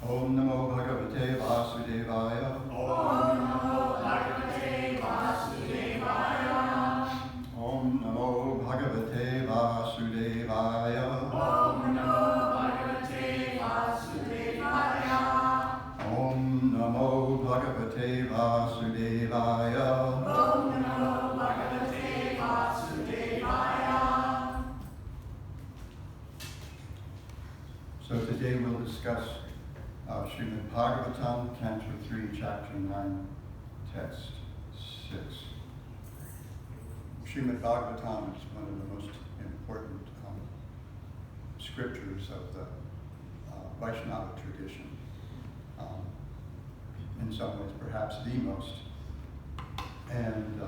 Om Namo Bhagavate Vasudevaya. Om Namo Bhagavate Vasudevaya. Om Namo Bhagavate Vasudevaya. Om Namo Bhagavate Vasudevaya. Om Namo Bhagavate Vasudevaya. Om Namo Bhagavate Vasudevaya. So today we'll discuss Srimad Bhagawatam, Canto 3, Chapter 9, Text 6. Srimad Bhagavatam is one of the most important scriptures of the Vaishnava tradition. In some ways, perhaps the most. And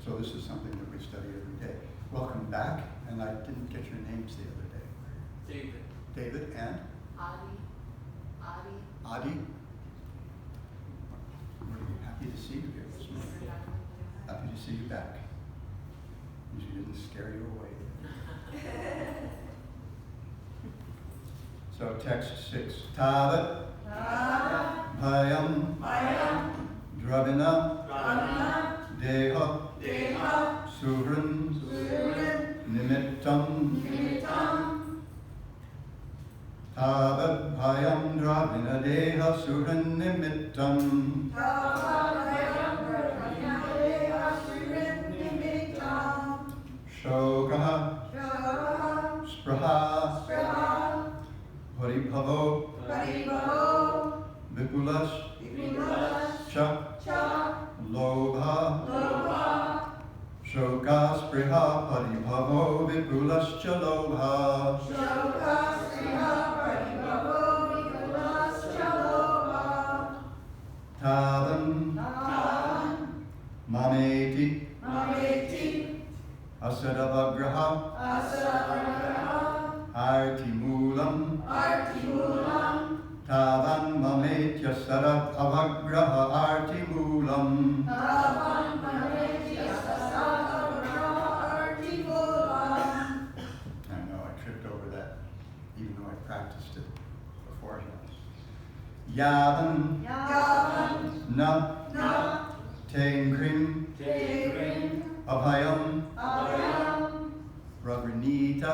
so this is something that we study every day. Welcome back, and I didn't get your names the other day. David and? Adi. We're happy to see you here this morning. Happy to see you back. She didn't scare you away. So text 6. Tavat bhayam dravina deha suran nimittam. Tavat bhayam dravina deha suran nimittam. Shokaha spraha haribhavo vipulas cha lobha. Shoka spraha haribhavo vipulas cha lobha. Tavam mameti Asaravagraha Artimulam Tavan Mametya Saratavagraha Artimulam. I know I tripped over that, even though I practiced it beforehand. Yavan Na Tengrim Abhayam Ravrinita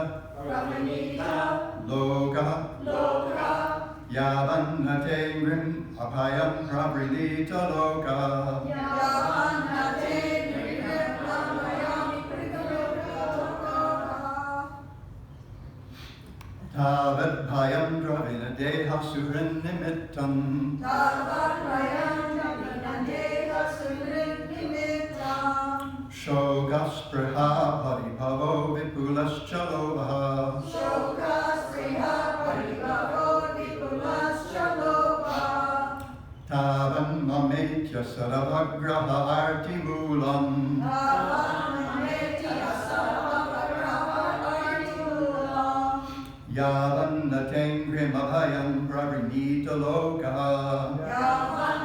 Loka Yavan Natengrim Abhayam Ravrinita Loka. Tavat Bhayam Dravina Deha Surin Nimittam. Shogaspraha paribhavo vipulas chalobha. Tavan mametya saravagraha artimulam. Yavan natengrim abhayam pravrinita loka. Tavan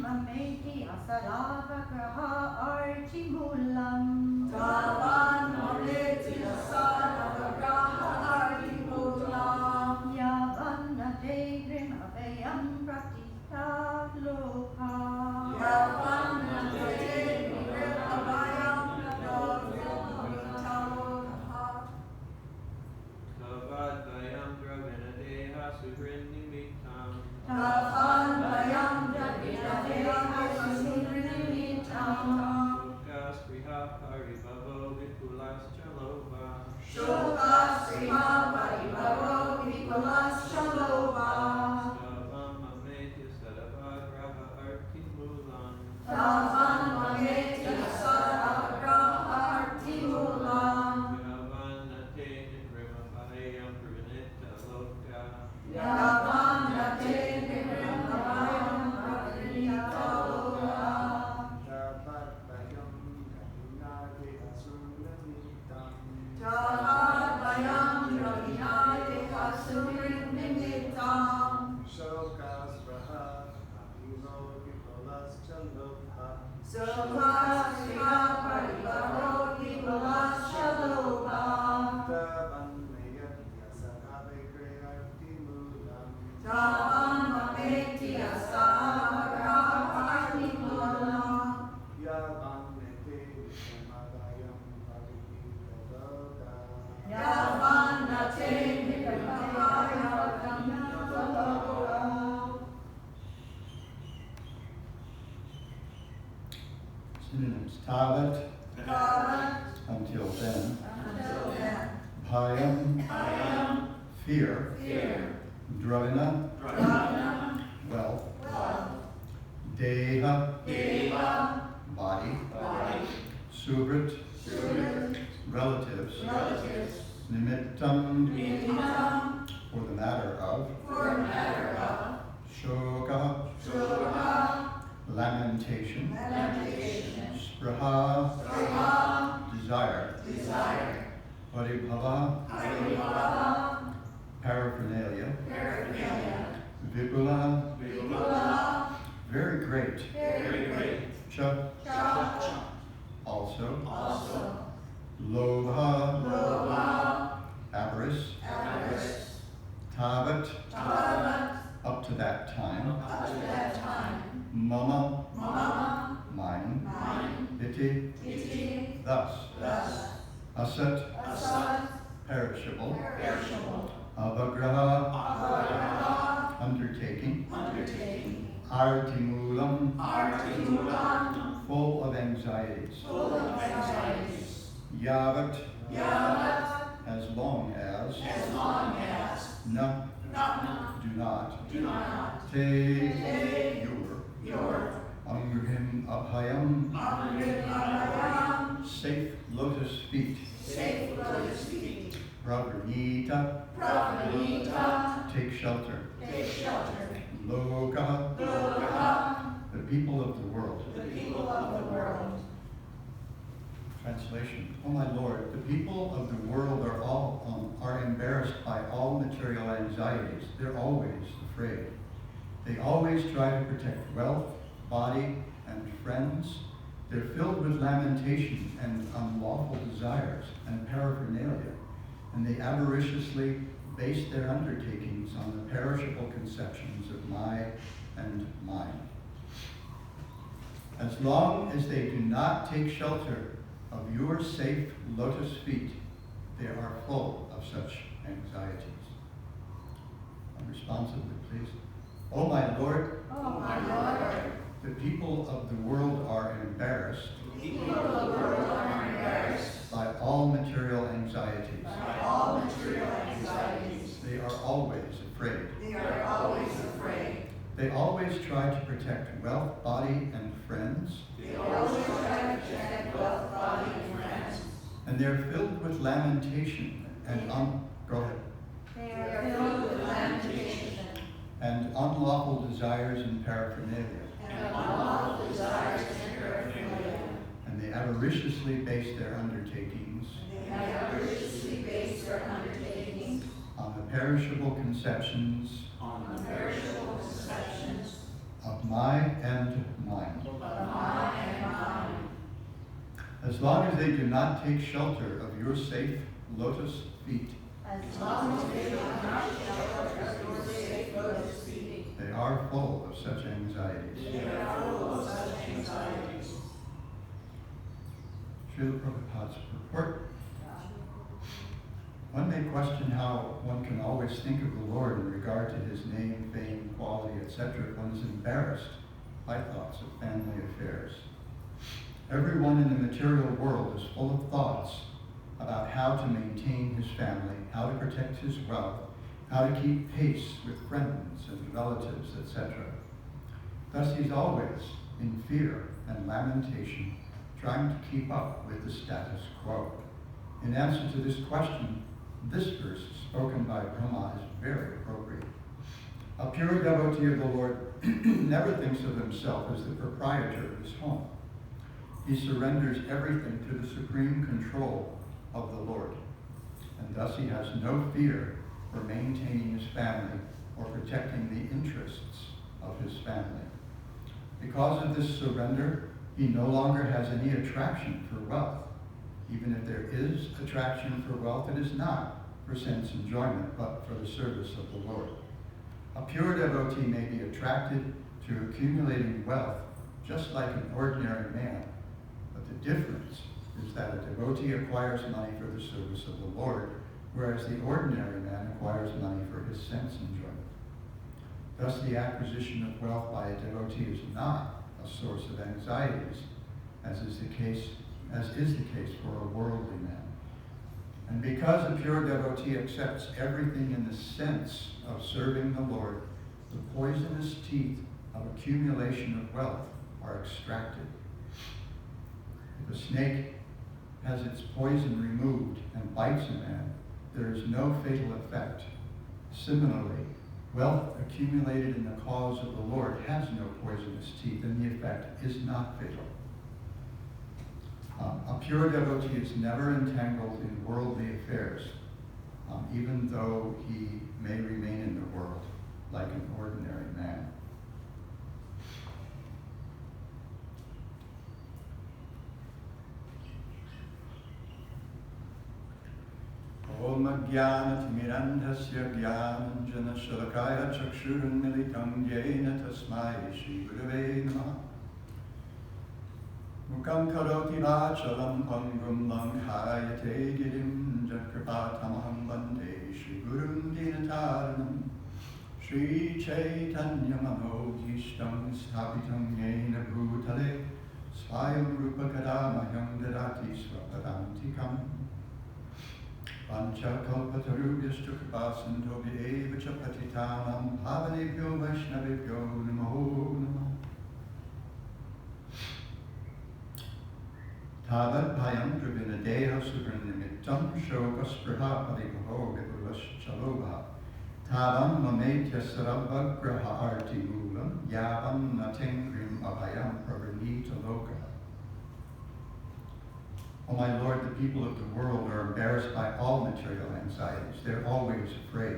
mameti asarava graha archimulam. Synonyms: tavat, until then, bhayam, fear, dravina, wealth, deha, body, subrit, relatives, nimittam, for the matter of, shoka, lamentation, spraha, desire, paribhava, paraphernalia, vipula, very great, cha, also, lobha, avarice, tavat, up to that time, mama, mine, iti, thus, asat, perishable, avagraha, undertaking, artimulam, full of anxieties, yavat, as long as, na, do not, te, your, angrahim abhayam, safe lotus feet, pravranita, take shelter, loka, the people of the world. Translation: Oh my Lord, the people of the world are embarrassed by all material anxieties. They're always afraid. They always try to protect wealth, body, and friends. They're filled with lamentation and unlawful desires and paraphernalia, and they avariciously base their undertakings on the perishable conceptions of my and mine. As long as they do not take shelter of your safe lotus feet, they are full of such anxieties. Responsibly, please. Oh my Lord, the people of the world are embarrassed by all material anxieties. They are always afraid. They always try to protect wealth, body, and friends. And they're filled with lamentation and go ahead. And unlawful desires and paraphernalia. And they avariciously base their undertakings on the perishable conceptions of my and mine. As long as they do not take shelter of your safe lotus feet, they are full of such anxieties. Srila Prabhupada's purport. One may question how one can always think of the Lord in regard to his name, fame, quality, etc. if one is embarrassed by thoughts of family affairs. Everyone in the material world is full of thoughts about how to maintain his family, how to protect his wealth, how to keep pace with friends and relatives, etc. Thus he's always in fear and lamentation, trying to keep up with the status quo. In answer to this question, this verse spoken by Brahma is very appropriate. A pure devotee of the Lord never thinks of himself as the proprietor of his home. He surrenders everything to the supreme control of the Lord, and thus he has no fear for maintaining his family or protecting the interests of his family. Because of this surrender, he no longer has any attraction for wealth. Even if there is attraction for wealth, it is not for sense enjoyment, but for the service of the Lord. A pure devotee may be attracted to accumulating wealth just like an ordinary man, but the difference is that a devotee acquires money for the service of the Lord, whereas the ordinary man acquires money for his sense enjoyment. Thus, the acquisition of wealth by a devotee is not a source of anxieties, as is the case for a worldly man. And because a pure devotee accepts everything in the sense of serving the Lord, the poisonous teeth of accumulation of wealth are extracted. If a snake has its poison removed and bites a man, there is no fatal effect. Similarly, wealth accumulated in the cause of the Lord has no poisonous teeth, and the effect is not fatal. A pure devotee is never entangled in worldly affairs, even though he may remain in the world like an ordinary man. Om Jnana-timirandhasya Jnananjana Shalakaya Chakshurunmilitam Yena Tasmai Shri Gurave Namaha. Mukam karoti vachalam pangum langhayate girim jatkripatamaham bande Shri Gurum Dinataranam Shri Chaitanya Manobhishtam Sthapitam Yena Bhutale Swayam Rupa Kadamayam Dadati Swapadantikam Pancha Kalpatarubhyascha Kripasinto Vyeva Cha Patitanam Pavanebhyo Vaishnavebhyo Namo Namo Tavad Bhayam Pravinadeha Subranimittam Shogaspraha Paripaho Vipulaschalobha Tavam Mametya Sarabha Graha Arti Moolam Yavam Natengrim Abhayam Pravanita Loka. O my Lord, the people of the world are embarrassed by all material anxieties. They're always afraid.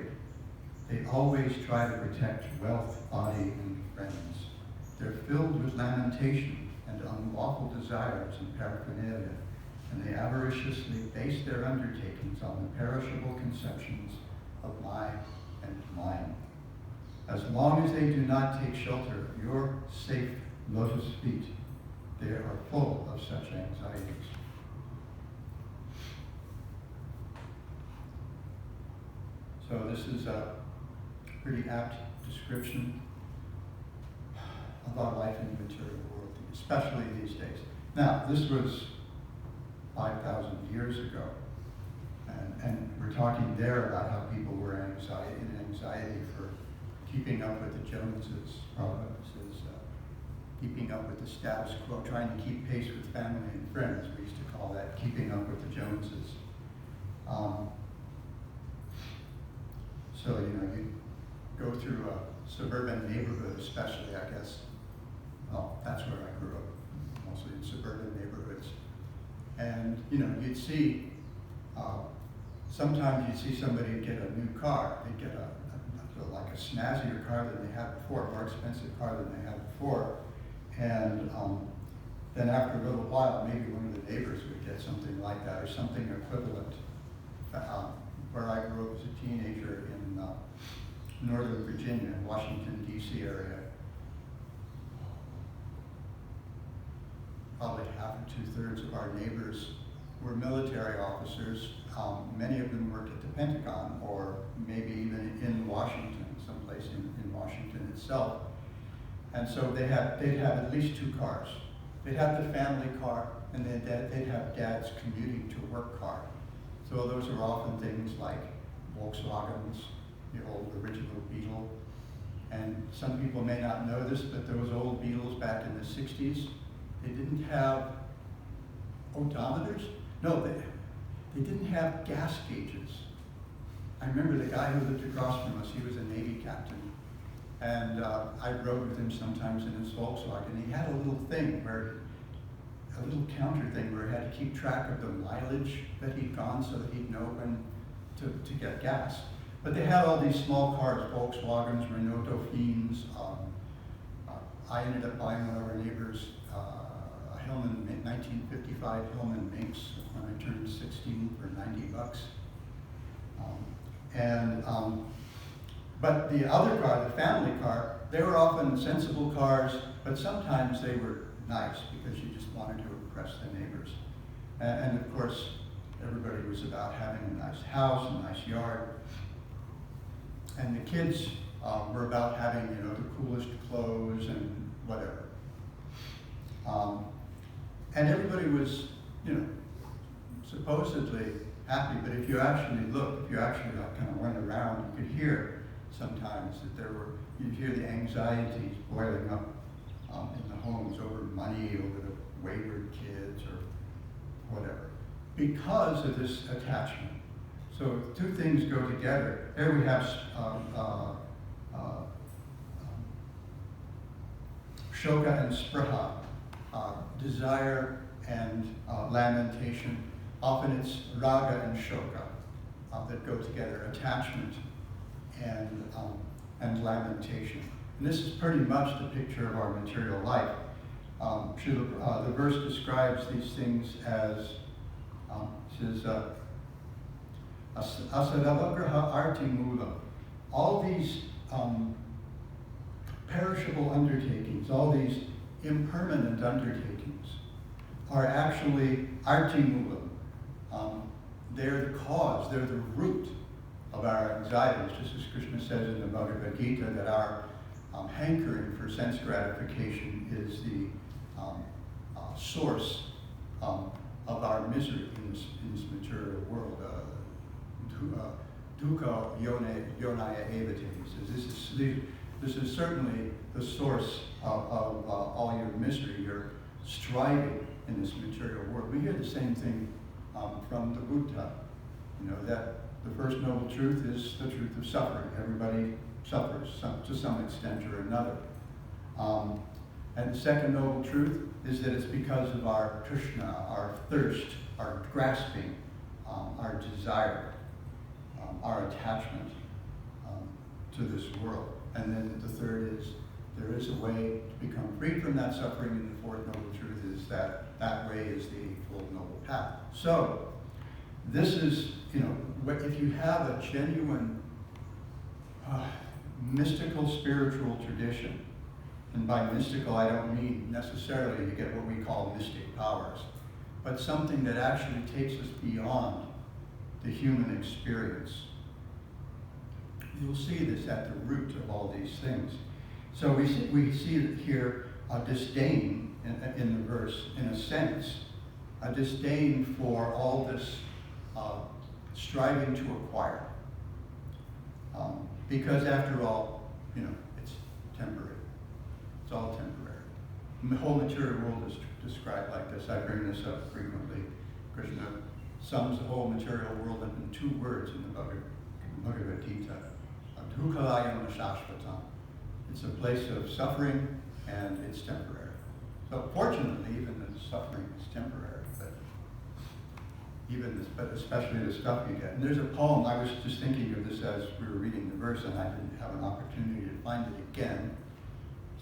They always try to protect wealth, body, and friends. They're filled with lamentation and unlawful desires and paraphernalia, and they avariciously base their undertakings on the perishable conceptions of my and mine. As long as they do not take shelter of your safe lotus feet, they are full of such anxieties. So this is a pretty apt description of our life in the material world, especially these days. Now, this was 5,000 years ago, and we're talking there about how people were in anxiety for keeping up with the Joneses. Prabhupada says, keeping up with the status quo, trying to keep pace with family and friends. We used to call that keeping up with the Joneses. So, you go through a suburban neighborhood, especially, I guess. Well, that's where I grew up, mostly in suburban neighborhoods. And, you'd see, sometimes you'd see somebody get a new car. They'd get like a snazzier car than they had before, a more expensive car than they had before. And then after a little while, maybe one of the neighbors would get something like that or something equivalent. Where I grew up as a teenager in Northern Virginia, Washington, D.C. area, probably half or two-thirds of our neighbors were military officers. Many of them worked at the Pentagon or maybe even in Washington, someplace in Washington itself. And so they'd have at least two cars. They'd have the family car, and they'd have dad's commuting to work car. So those are often things like Volkswagens, the old original Beetle. And some people may not know this, but those old Beetles back in the 60s, they didn't have odometers. No, they didn't have gas gauges. I remember the guy who lived across from us, he was a Navy captain. And I rode with him sometimes in his Volkswagen. He had a little counter thing where he had to keep track of the mileage that he'd gone so that he'd know when to get gas. But they had all these small cars, Volkswagens, Renault Dauphines. I ended up buying one of our neighbors, a Hillman 1955 Hillman Minx when I turned 16 for $90. But the other car, the family car, they were often sensible cars, but sometimes they were nice because you just wanted to impress the neighbors. And of course, everybody was about having a nice house, a nice yard. And the kids were about having, the coolest clothes and whatever. And everybody was, supposedly happy, but if you actually look, if you actually kind of went around, you could hear sometimes that you'd hear the anxieties boiling up in the homes over money, over the wayward kids or whatever, because of this attachment. So two things go together. There we have shoka and spriha, desire and lamentation. Often it's raga and shoka that go together, attachment and lamentation. And this is pretty much the picture of our material life. The verse describes these things as, says, asadavagraha arti mula. All these perishable undertakings, all these impermanent undertakings are actually arti mula. They're the cause, they're the root of our anxieties, just as Krishna says in the Bhagavad Gita that our hankering for sense gratification is the source of our misery in this material world. Dukkha yonaya evate. He says this is certainly the source of all your misery, your striving in this material world. We hear the same thing from the Buddha, that the first noble truth is the truth of suffering. Everybody suffers to some extent or another. And the second noble truth is that it's because of our Krishna, our thirst, our grasping, our desire, our attachment to this world. And then the third is there is a way to become free from that suffering, and the fourth noble truth is that way is the Eightfold Noble Path. So this is, if you have a genuine mystical spiritual tradition, and by mystical I don't mean necessarily to get what we call mystic powers, but something that actually takes us beyond the human experience. You'll see this at the root of all these things. So we see here a disdain in the verse, in a sense, a disdain for all this striving to acquire. Because after all, it's temporary. It's all temporary. And the whole material world is described like this. I bring this up frequently. Krishna sums the whole material world up in two words in the Bhagavad Gita. Dukkhalayam shashvatam. It's a place of suffering and it's temporary. So fortunately, even the suffering is temporary, but especially the stuff you get. And there's a poem, I was just thinking of this as we were reading the verse and I didn't have an opportunity to find it again.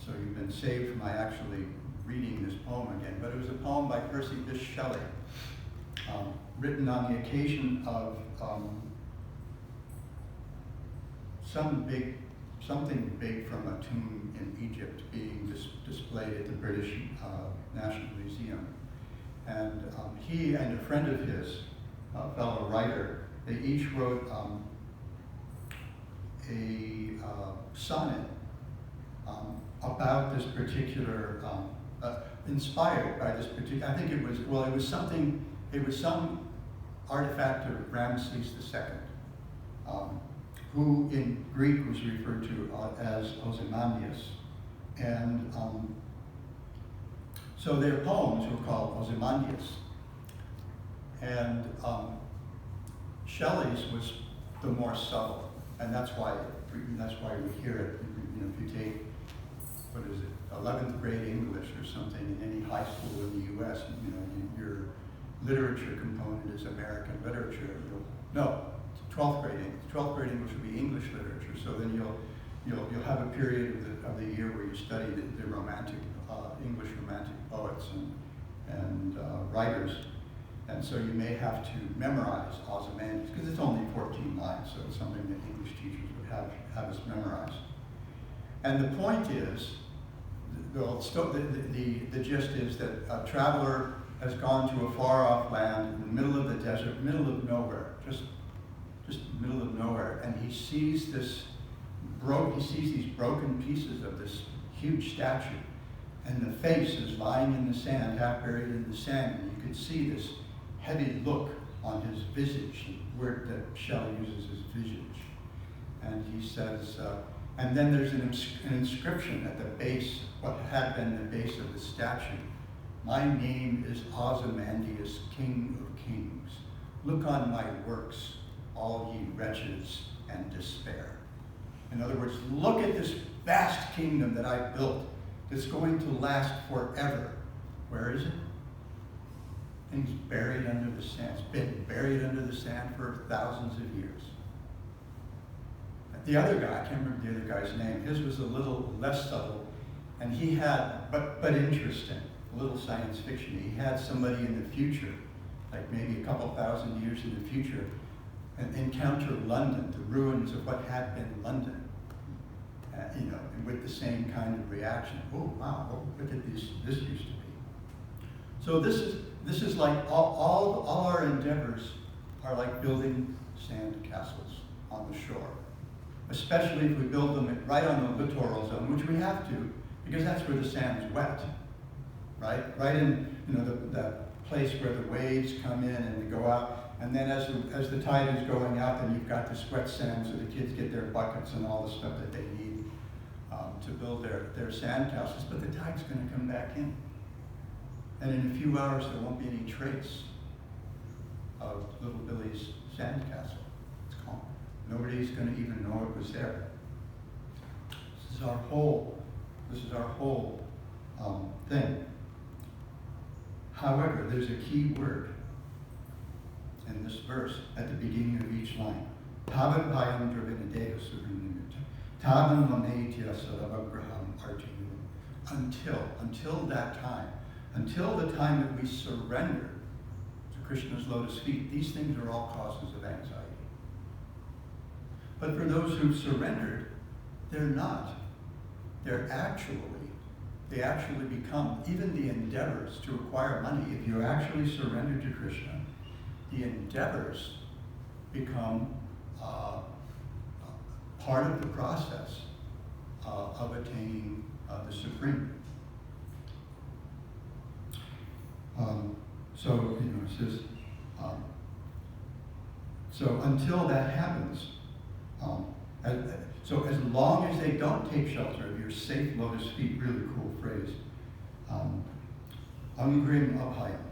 So you've been saved from my actually reading this poem again. But it was a poem by Percy Bysshe Shelley, written on the occasion of something big from a tomb in Egypt being displayed at the British National Museum. And he and a friend of his, a fellow writer, they each wrote a sonnet about this particular, inspired by this particular, I think it was some artifact of Ramses II, who in Greek was referred to as Ozymandias. And so their poems were called Ozymandias. And Shelley's was the more subtle, and that's why we hear it. If you take, 11th grade English or something in any high school in the U.S., your literature component is American literature. No, 12th grade English. 12th grade English would be English literature. So then you'll have a period of the year where you study the romantic English romantic poets and writers, and so you may have to memorize Ozymandias because it's only 14 lines, so it's something that English teachers would have us memorize. And the point is, the gist is that a traveler has gone to a far-off land in the middle of the desert, middle of nowhere, just middle of nowhere, and he sees these broken pieces of this huge statue, and the face is lying in the sand, half buried in the sand, and you could see this heavy look on his visage, the word that Shelley uses is visage. And he says, and then there's an inscription at the base, what had been the base of the statue. My name is Ozymandias, King of Kings. Look on my works, all ye wretches and despair. In other words, look at this vast kingdom that I built that's going to last forever. Where is it? Things buried under the sand. It's been buried under the sand for thousands of years. The other guy, I can't remember the other guy's name, his was a little less subtle, and he had, but interesting, a little science fiction. He had somebody in the future, like maybe a couple thousand years in the future, and encounter London, the ruins of what had been London, and with the same kind of reaction. Oh wow, look at this used to be. So this is like all our endeavors are like building sand castles on the shore, especially if we build them right on the littoral zone, which we have to, because that's where the sand is wet, right? Right in the place where the waves come in and they go out. And then as the tide is going out, then you've got this wet sand, so the kids get their buckets and all the stuff that they need to build their sand castles. But the tide's going to come back in. And in a few hours, there won't be any trace of Little Billy's sand castle. It's gone. Nobody's going to even know it was there. This is our whole thing. However, there's a key word in this verse at the beginning of each line. Tavan payam dravinadeo surinimit. Tavan lametia saravagraham artinum. Until that time, until the time that we surrender to Krishna's lotus feet, these things are all causes of anxiety. But for those who've surrendered, they're not. They actually become, even the endeavors to acquire money, if you actually surrender to Krishna, the endeavors become part of the process of attaining the Supreme. It says, so until that happens, so as long as they don't take shelter of your safe lotus feet, really cool phrase, Angrim Abhayam,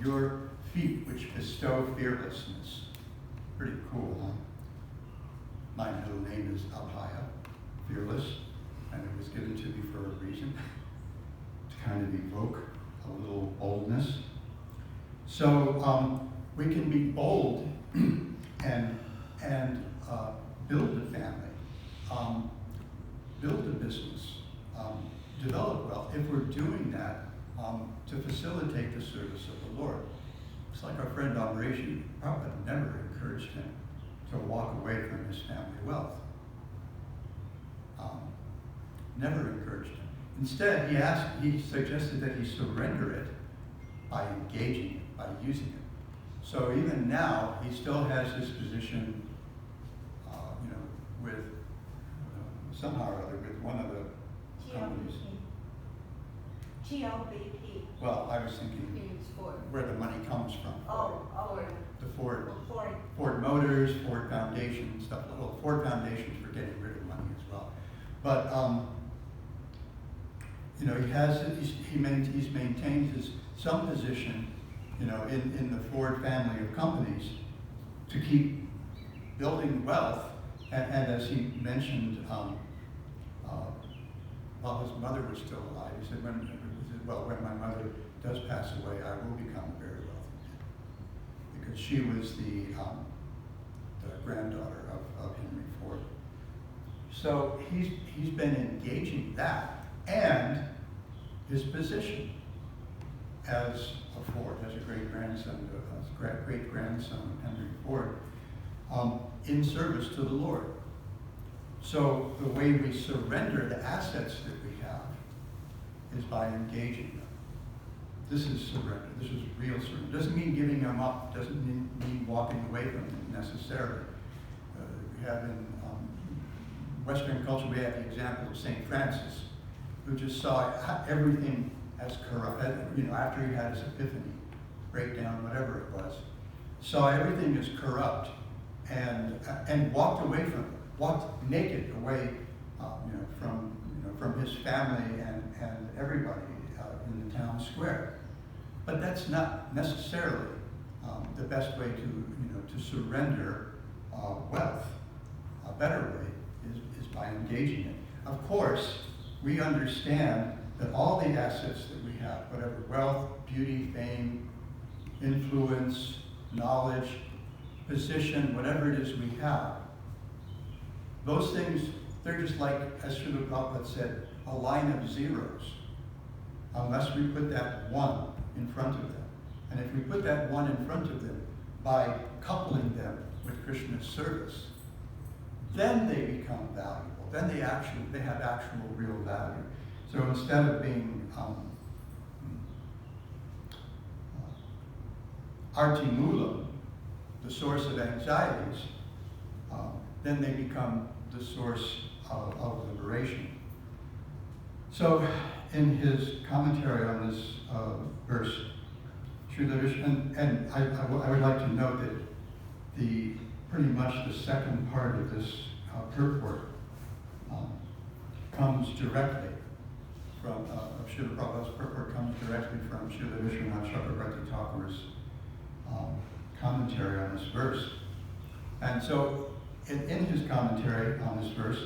your feet which bestow fearlessness. Pretty cool, huh? My middle name is Abhaya, fearless, and it was given to me for a reason, to kind of evoke a little boldness. So we can be bold and build a family, build a business, develop wealth, if we're doing that to facilitate the service of the Lord. It's like our friend Amrishi, Prabhupada never encouraged him to walk away from his family wealth. Never encouraged him. Instead, he suggested that he surrender it by engaging it, by using it. So even now, he still has his position, with somehow or other with one of the companies. GLBP. Well, I was thinking where the money comes from. The Ford Motors, Ford Foundation, stuff. Well, Ford Foundation's for getting rid of money as well. But he's maintained some position, in the Ford family of companies to keep building wealth. And as he mentioned, while his mother was still alive, he said, when my mother does pass away, I will become very wealthy. Because she was the granddaughter of Henry Ford. So he's been engaging that and his position as a Ford, as a great-grandson of Henry Ford, in service to the Lord. So the way we surrender the assets that we have is by engaging them. This is surrender. This is real surrender. Doesn't mean giving them up. Doesn't mean walking away from them necessarily. We have in Western culture, we have the example of St. Francis, who just saw everything as corrupt. After he had his epiphany, breakdown, whatever it was, saw everything as corrupt, and walked away from it. Walked naked away, from his family and everybody in the town square. But that's not necessarily the best way to surrender wealth. A better way is by engaging it. Of course, we understand that all the assets that we have, whatever wealth, beauty, fame, influence, knowledge, position, whatever it is we have, those things, they're just like, as Srila Prabhupada said, a line of zeros, unless we put that one in front of them. And if we put that one in front of them by coupling them with Krishna's service, then they become valuable. Then they have actual real value. So instead of being artimulam, the source of anxieties, then they become the source of liberation. So in his commentary on this verse, Srila Vishnu, and I would like to note that pretty much the second part of this purport comes directly from Srila Prabhupada's purport comes directly from Srila Vishwanath Chakravarti Thakur's commentary on this verse. And so in his commentary on this verse,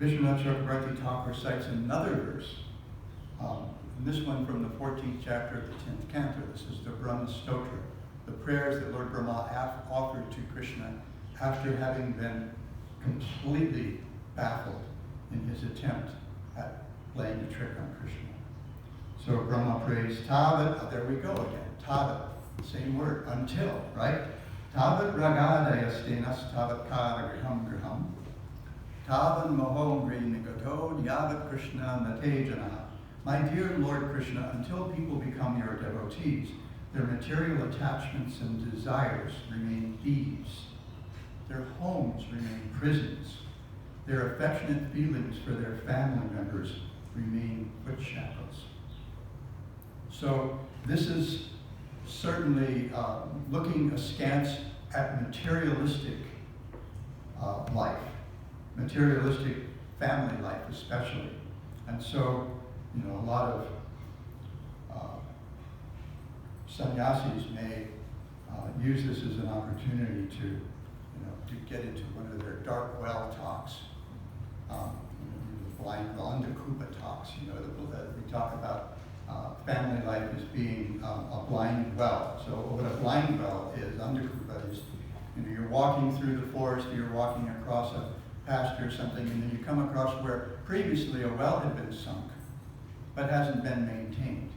Vishwanath Chakravarti Thakur cites another verse, and this one from the 14th chapter of the 10th canto. This is the Brahma Stotra, the prayers that Lord Brahma offered to Krishna after having been completely baffled in his attempt at playing a trick on Krishna. So Brahma prays, Tavat, there we go again, Tavat, same word, until, right? Tavat ragadayas tavat kara griham griham, tavan mohom grinigato yavat Krishna natejana. My dear Lord Krishna, until people become your devotees, their material attachments and desires remain thieves. Their homes remain prisons. Their affectionate feelings for their family members remain foot shackles. So this is certainly looking askance at materialistic life, materialistic family life especially. And so, a lot of sannyasis may use this as an opportunity to get into one of their dark well talks, the Andakupa talks, that we talk about family life as being a blind well. So what a blind well is, Andakupa is, you're walking through the forest, you're walking across a pasture or something, and then you come across where previously a well had been sunk, but hasn't been maintained.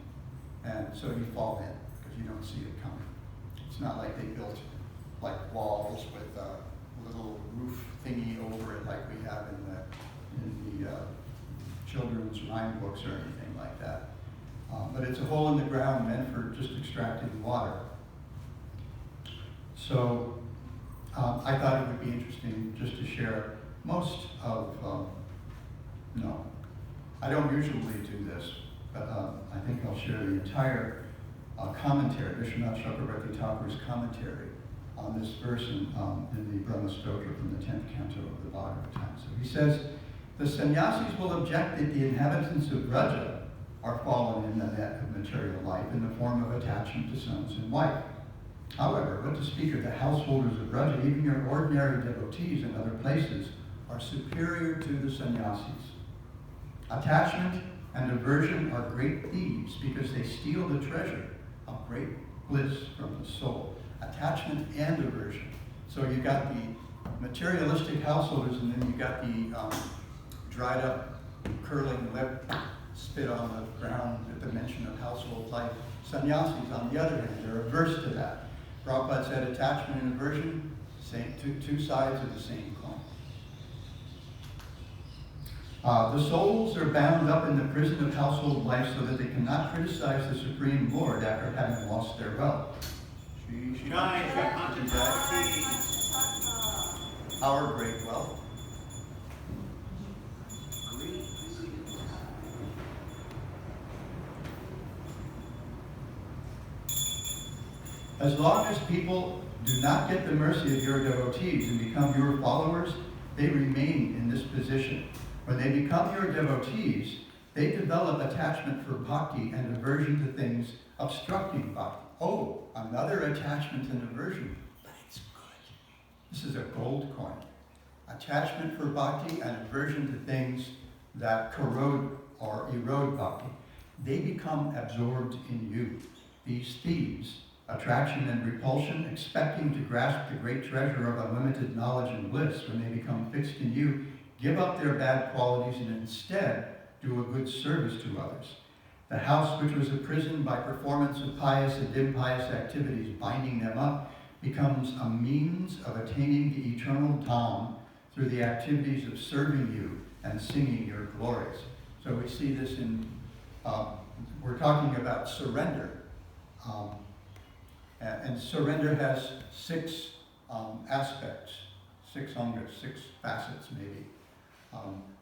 And so you fall in, because you don't see it coming. It's not like they built like walls with a little roof thingy over it like we have in the children's rhyme books or anything like that. But it's a hole in the ground meant for just extracting water. So I thought it would be interesting just to share most of, no, I don't usually do this, but I think I'll share the entire commentary, Vishwanath Chakravarti Thakur's commentary on this verse in the Brahma Stotra from the 10th canto of the Bhagavatam. So he says, the sannyasis will object that the inhabitants of Vraja are fallen in the net of material life in the form of attachment to sons and wife. However, what to speak of the householders of Vraja, even your ordinary devotees in other places, are superior to the sannyasis. Attachment and aversion are great thieves because they steal the treasure of great bliss from the soul. Attachment and aversion. So you've got the materialistic householders, and then you've got the dried up, curling lip, spit on the ground at the mention of household life. Sannyasis, on the other hand, are averse to that. Prabhupada said attachment and aversion, two sides of the same coin. The souls are bound up in the prison of household life so that they cannot criticize the Supreme Lord after having lost their wealth. Our great wealth. As long as people do not get the mercy of your devotees and become your followers, they remain in this position. When they become your devotees, they develop attachment for bhakti and aversion to things obstructing bhakti. Oh, another attachment and aversion, but it's good. This is a gold coin. Attachment for bhakti and aversion to things that corrode or erode bhakti. They become absorbed in you. These thieves, attraction and repulsion, expecting to grasp the great treasure of unlimited knowledge and bliss, when they become fixed in you, give up their bad qualities and instead do a good service to others. The house which was a prison by performance of pious and impious activities binding them up becomes a means of attaining the eternal Dham through the activities of serving you and singing your glories. So we see this in, we're talking about surrender. And surrender has 6 aspects, 6 angas, 6 facets maybe.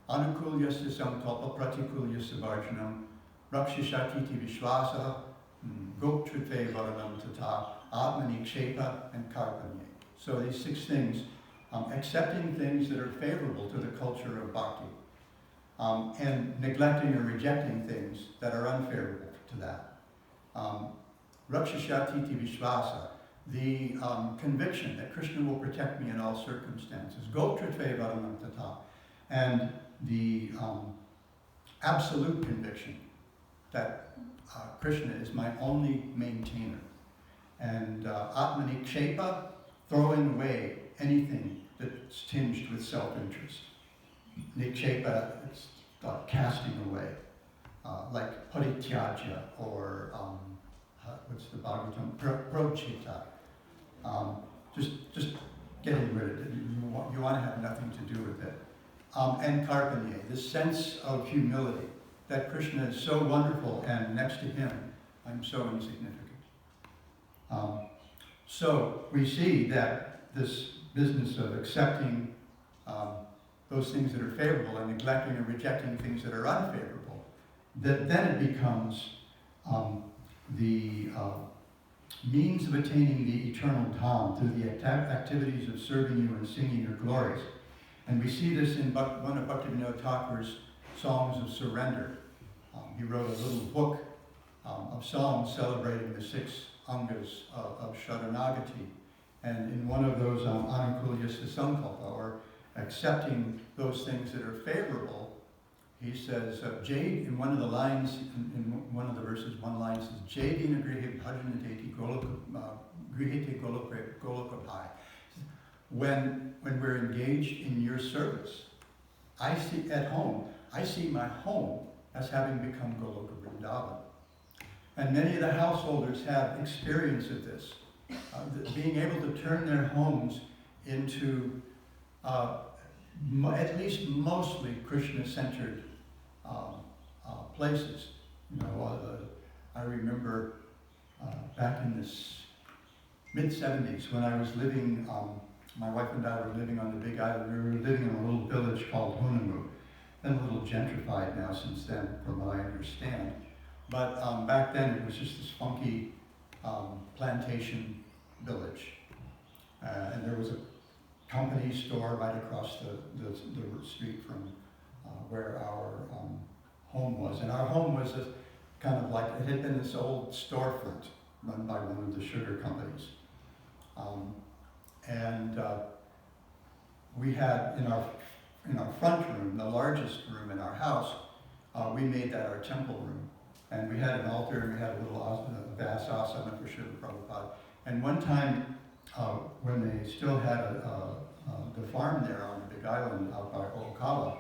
Anukulyasya samkalpa pratikulyasya varjanam, rakshishati vishwasa, goptrite varanam tata, atmani kshepa, and karpanye. So these 6 things, accepting things that are favorable to the culture of bhakti, and neglecting or rejecting things that are unfavorable to that. Rakshishati vishwasa, the conviction that Krishna will protect me in all circumstances. Goptrite varanam tata, and the absolute conviction that Krishna is my only maintainer. And atmani kshepa, throwing away anything that's tinged with self-interest. Nikshepa, it's casting away, like parityaja or what's the Bhagavatam? Prochita. Just getting rid of it. You want to have nothing to do with it. And karpanye, this sense of humility, that Krishna is so wonderful and next to him, I'm so insignificant. So we see that this business of accepting those things that are favorable and neglecting and rejecting things that are unfavorable, that then it becomes the means of attaining the eternal Dham through the activities of serving you and singing your glories. And we see this in one of Bhaktivinoda Thakur's songs of surrender. He wrote a little book of songs celebrating the 6 angas of Sharanagati. And in one of those, Anukulyasya Sankalpa, or accepting those things that are favorable, he says, Jade, in one of the lines, in one of the verses, one line says, Jadina grihe bhajanateti grihete golokabhai. When we're engaged in your service, I see my home as having become Goloka Vrindavan. And many of the householders have experience of this, being able to turn their homes into at least mostly Krishna-centered places. You know, I remember back in the mid-70s when I was living, my wife and I were living on the Big Island. We were living in a little village called Hunamu. Been a little gentrified now since then, from what I understand. But back then it was just this funky plantation village. And there was a company store right across the street from where our home was. And our home was kind of like, it had been this old storefront run by one of the sugar companies. We had in our front room, the largest room in our house, we made that our temple room. And we had an altar and we had a little vast asana for Srila Prabhupada. And one time, when they still had the farm there on the Big Island out by Ocala,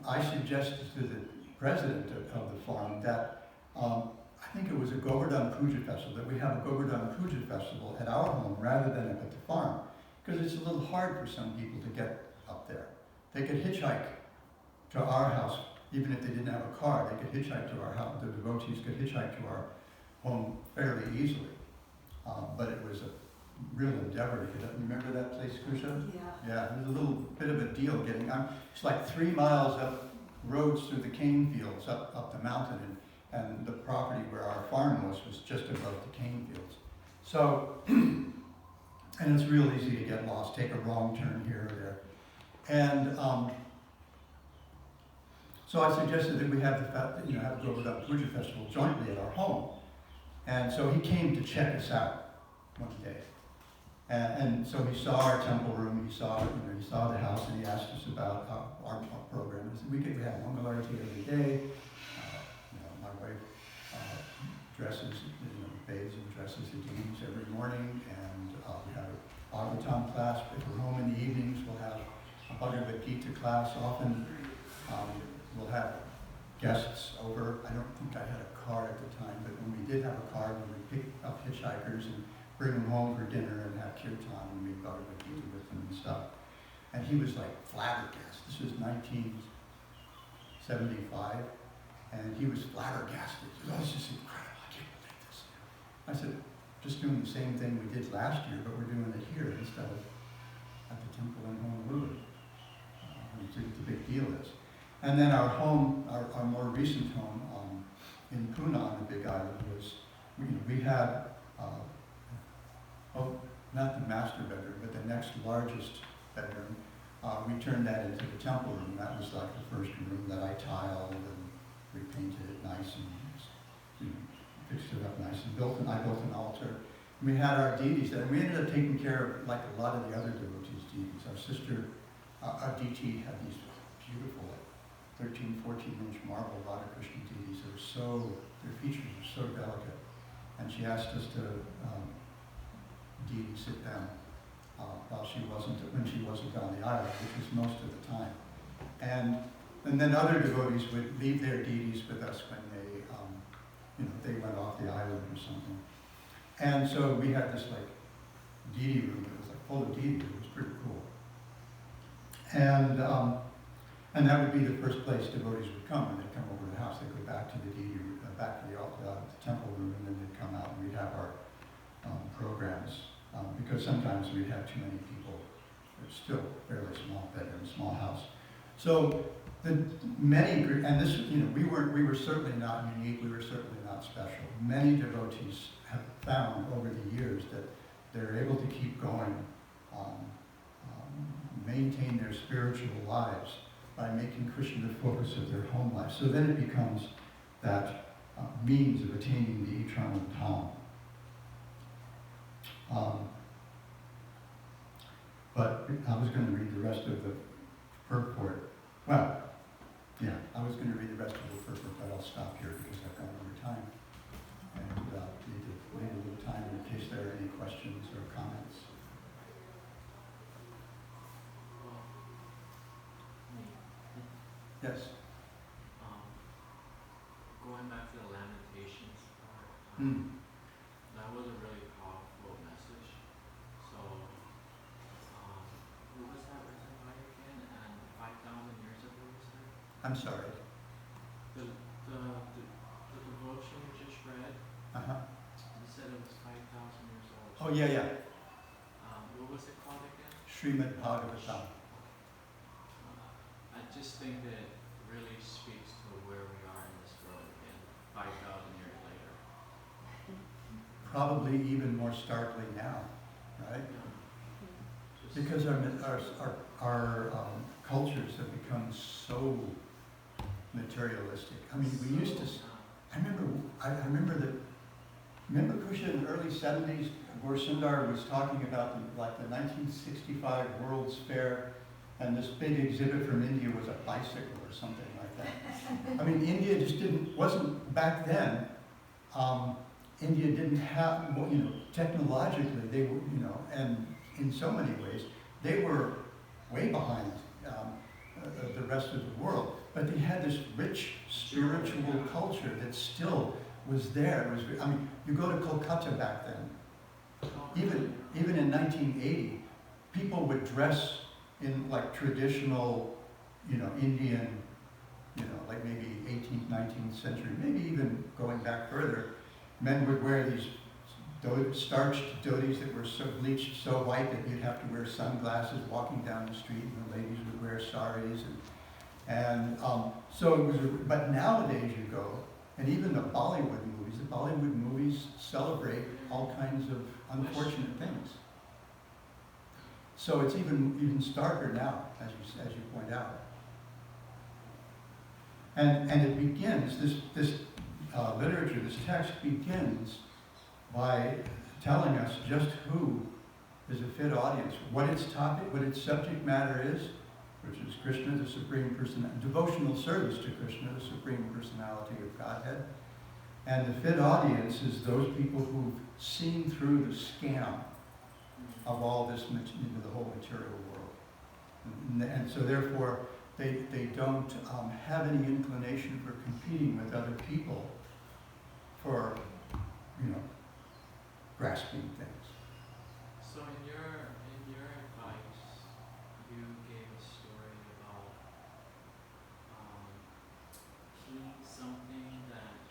I suggested to the president of the farm that I think it was a Govardhan Puja festival, that we have a Govardhan Puja festival at our home rather than at the farm, because it's a little hard for some people to get up there. They could hitchhike to our house. Even if they didn't have a car, they could hitchhike to our house. The devotees could hitchhike to our home fairly easily. But it was a real endeavor to get up. Remember that place, Kusha? Yeah. Yeah, it was a little bit of a deal getting. It's like 3 miles up roads through the cane fields up the mountain, and the property where our farm was just above the cane fields. So, and it's real easy to get lost, take a wrong turn here or there. And so I suggested that we have the Bhagawatam Puja Festival jointly at our home. And so he came to check us out one day. And so he saw our temple room, he saw the house, and he asked us about our program. He said, we have Mangalarti every day. My wife dresses, bathes and dresses the deities every morning, and we have a Bhagavatam class. If we're home in the evenings, we'll have a Bhagavad Gita class. Often we'll have guests over. I don't think I had a car at the time, but when we did have a car, we would pick up hitchhikers and bring them home for dinner and have kirtan and read Bhagavad Gita with them and stuff. And he was like flabbergasted. This was 1975, and he was flabbergasted. He said, oh, this is incredible, I can't believe this. I said, just doing the same thing we did last year, but we're doing it here instead of at the temple in Honolulu. It's a big deal is. And then our home, our more recent home in Puna on the Big Island was, we had, not the master bedroom, but the next largest bedroom. We turned that into the temple room. That was like the first room that I tiled and repainted it nice and fixed it up nice and I built an altar. And we had our deities there. And we ended up taking care of like a lot of the other devotees' deities. Our sister Aditi had these beautiful 13, 14-inch marble Radha Krishna deities. Their features are so delicate. And she asked us to deity sit down when she wasn't on the island, which was most of the time. And then other devotees would leave their deities with us when they went off the island or something. And so we had this like deity room that was like full of deities. It was pretty cool. And that would be the first place devotees would come when they'd come over to the house. They'd go back to the deity, back to the temple room, and then they'd come out and we'd have our programs. Because sometimes we'd have too many people. It's still a fairly small bedroom, small house. So we were certainly not unique. We were certainly not special. Many devotees have found over the years that they're able to keep going, maintain their spiritual lives by making Krishna the focus of their home life. So then it becomes that means of attaining the eternal Dham. But I was going to read the rest of the purport. Well, yeah, I was going to read the rest of the purport, but I'll stop here because I've gone over time. And need to leave a little time in case there are any questions or comments. Yes? Going back to the Lamentations part, that was a really powerful message. So, who was that written by again? And 5,000 years ago, you said? I'm sorry. The devotion you just read, you said it was 5,000 years old. Oh, yeah. What was it called again? Srimad Bhagawatam. I just think that it really speaks to where we are in this world again, 5,000 years later. Probably even more starkly now, right? Because our cultures have become so materialistic. I mean, we used to. I remember Kusha in the early 70s, where Sundar was talking about the 1965 World's Fair, and this big exhibit from India was a bicycle or something like that. I mean, India just wasn't back then. India didn't have, technologically they were, and in so many ways, they were way behind the rest of the world. But they had this rich spiritual culture that still was there. You go to Kolkata back then, even in 1980, people would dress in like traditional, Indian like maybe 18th, 19th century, maybe even going back further, men would wear these starched dhotis that were so bleached so white that you'd have to wear sunglasses walking down the street, and the ladies would wear saris. So it was, but nowadays you go, and even the Bollywood movies celebrate all kinds of unfortunate things. So it's even starker now, as you point out. And it begins, this literature, this text begins by telling us just who is a fit audience, what its topic, what its subject matter is, which is Krishna, the Supreme Personality, devotional service to Krishna, the Supreme Personality of Godhead. And the fit audience is those people who've seen through the scam of all this, the whole material world. And so therefore, they don't have any inclination for competing with other people for, grasping things. So in your advice, you gave a story about something that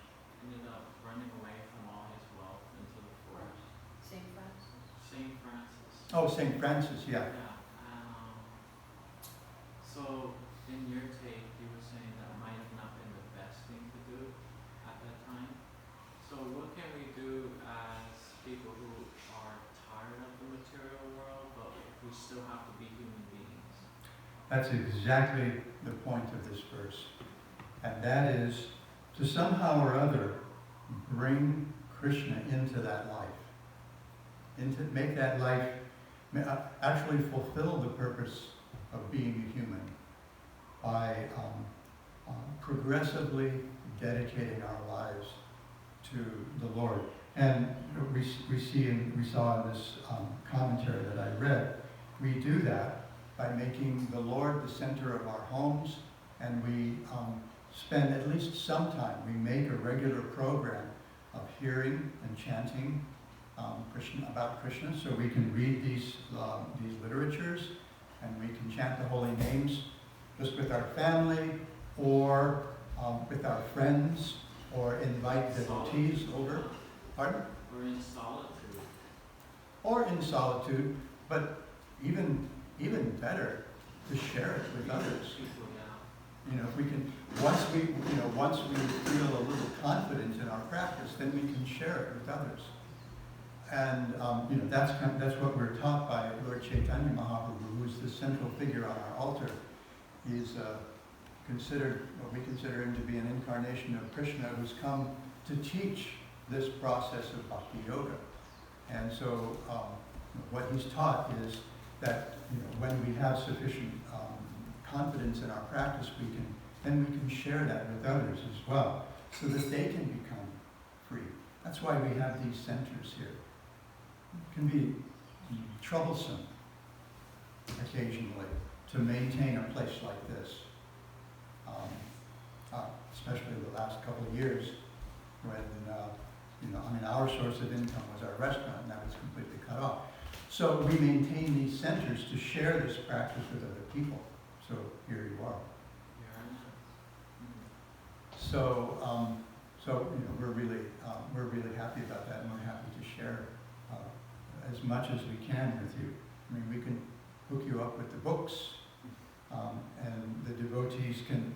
ended up running away from all his wealth into the forest. St. Francis. St. Francis. Oh, St. Francis, yeah. Yeah. So in your take, you were saying that might have not been the best thing to do at that time. So what can we do as people who are tired of the material world, but who still have to be human beings? That's exactly the point of this verse. And that is to somehow or other bring Krishna into that life. Make that life, actually fulfill the purpose of being a human by progressively dedicating our lives to the Lord. And we saw in this commentary that I read, we do that by making the Lord the center of our homes, and we spend at least some time, we make a regular program of hearing and chanting about Krishna, so we can read these literatures, and we can chant the holy names just with our family, or with our friends, or invite devotees over. Pardon? Or in solitude. Or in solitude, but even better, to share it with others. If we can, once we feel a little confidence in our practice, then we can share it with others. And that's what we're taught by Lord Chaitanya Mahaprabhu, who's the central figure on our altar. He's what we consider him to be an incarnation of Krishna, who's come to teach this process of bhakti yoga. And so what he's taught is that when we have sufficient confidence in our practice, we can share that with others as well, so that they can become free. That's why we have these centers here. It can be troublesome occasionally to maintain a place like this, especially the last couple of years when our source of income was our restaurant, and that was completely cut off. So we maintain these centers to share this practice with other people. So here you are. So we're really happy about that, and we're happy to share as much as we can with you. I mean, we can hook you up with the books, and the devotees can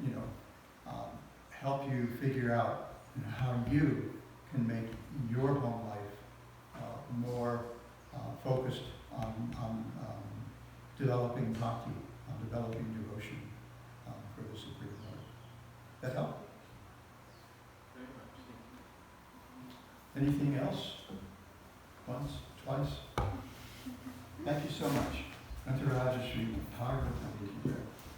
help you figure out how you can make your home life more focused on developing bhakti, on developing devotion for the Supreme Lord. That help? Very much. Anything else? Once, twice?